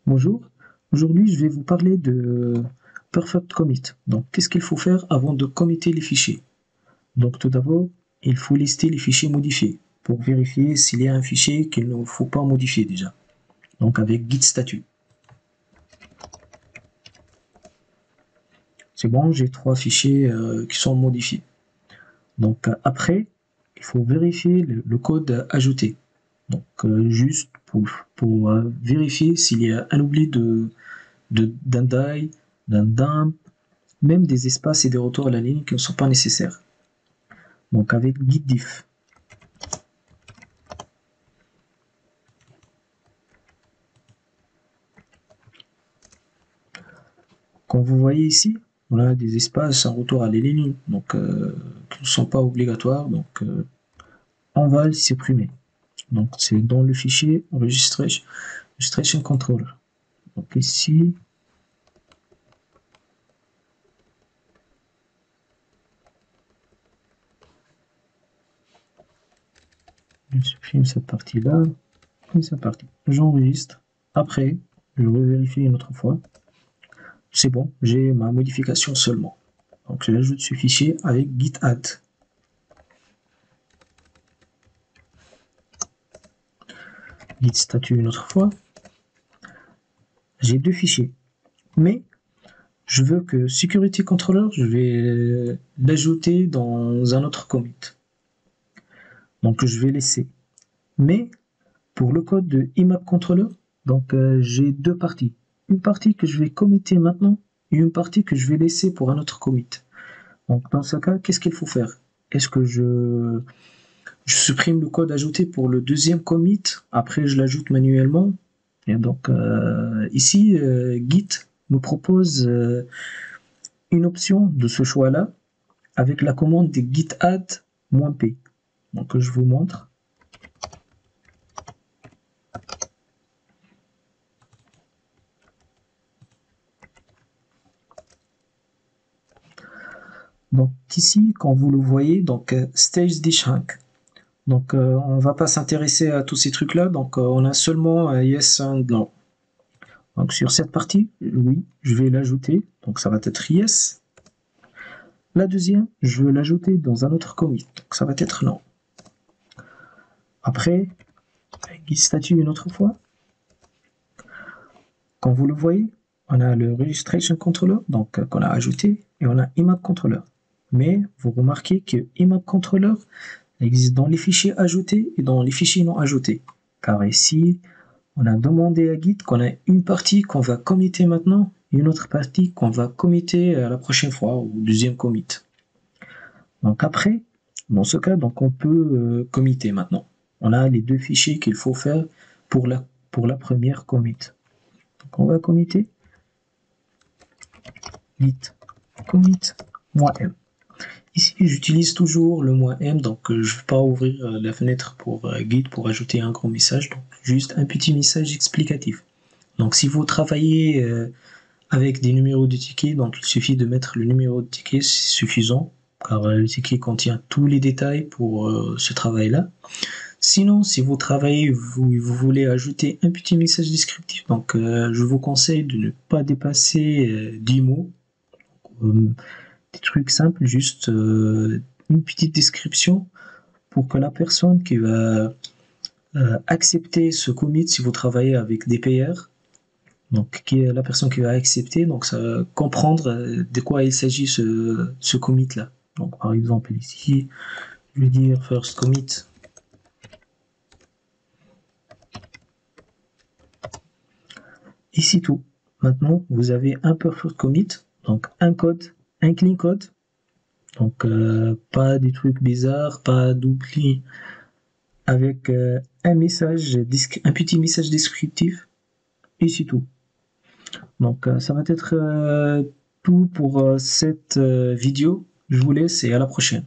Bonjour, aujourd'hui je vais vous parler de Perfect Commit. Donc qu'est-ce qu'il faut faire avant de committer les fichiers? Donc tout d'abord, il faut lister les fichiers modifiés pour vérifier s'il y a un fichier qu'il ne faut pas modifier déjà. Donc avec git statut. C'est bon, j'ai 3 fichiers qui sont modifiés. Donc après, il faut vérifier le code ajouté. Donc juste pour vérifier s'il y a un oubli d'un die, d'un dump, même des espaces et des retours à la ligne qui ne sont pas nécessaires. Donc avec git diff. Comme vous voyez ici, on a des espaces, un retour à la ligne, donc qui ne sont pas obligatoires, donc on va les supprimer. Donc c'est dans le fichier registration control. Donc ici, je supprime cette partie-là, et cette partie. J'enregistre. Après, je revérifie une autre fois. C'est bon, j'ai ma modification seulement. Donc j'ajoute ce fichier avec git add. Git statut une autre fois. J'ai 2 fichiers, mais je veux que security controller, je vais l'ajouter dans un autre commit. Donc je vais laisser. Mais pour le code de IMAP controller, donc j'ai 2 parties. Une partie que je vais committer maintenant et une partie que je vais laisser pour un autre commit. Donc dans ce cas, qu'est-ce qu'il faut faire? Est-ce que je supprime le code ajouté pour le deuxième commit, après je l'ajoute manuellement? Et donc ici, Git nous propose une option de ce choix-là avec la commande de git add-p. Donc je vous montre. Donc ici, quand vous le voyez, donc stage dshrink. Donc on va pas s'intéresser à tous ces trucs-là. Donc on a seulement yes and no. Donc sur cette partie, oui, je vais l'ajouter. Donc ça va être yes. La deuxième, je veux l'ajouter dans un autre commit. Donc ça va être non. Après, git statut une autre fois. Comme vous le voyez, on a le registration controller, donc qu'on a ajouté, et on a IMAP controller. Mais vous remarquez que IMAP controller existe dans les fichiers ajoutés et dans les fichiers non ajoutés. Car ici, on a demandé à Git qu'on a une partie qu'on va committer maintenant et une autre partie qu'on va committer la prochaine fois, au deuxième commit. Donc après, dans ce cas, donc on peut committer maintenant. On a les 2 fichiers qu'il faut faire pour la première commit. Donc on va committer git commit -m. Ici, j'utilise toujours le "-m", donc je ne vais pas ouvrir la fenêtre pour Git pour ajouter un gros message, donc juste un petit message explicatif. Donc si vous travaillez avec des numéros de tickets, donc il suffit de mettre le numéro de ticket, c'est suffisant, car le ticket contient tous les détails pour ce travail-là. Sinon, si vous travaillez, vous voulez ajouter un petit message descriptif, donc je vous conseille de ne pas dépasser 10 mots. Des trucs simples, juste une petite description pour que la personne qui va accepter ce commit, si vous travaillez avec des PR, donc qui est la personne qui va accepter, donc ça va comprendre de quoi il s'agit ce commit là. Donc par exemple ici, je vais dire first commit. Ici tout. Maintenant, vous avez un perfect commit, donc un code, un clean code. Donc pas des trucs bizarres, pas d'oubli, avec un petit message descriptif, et c'est tout. Donc ça va être tout pour cette vidéo. Je vous laisse et à la prochaine.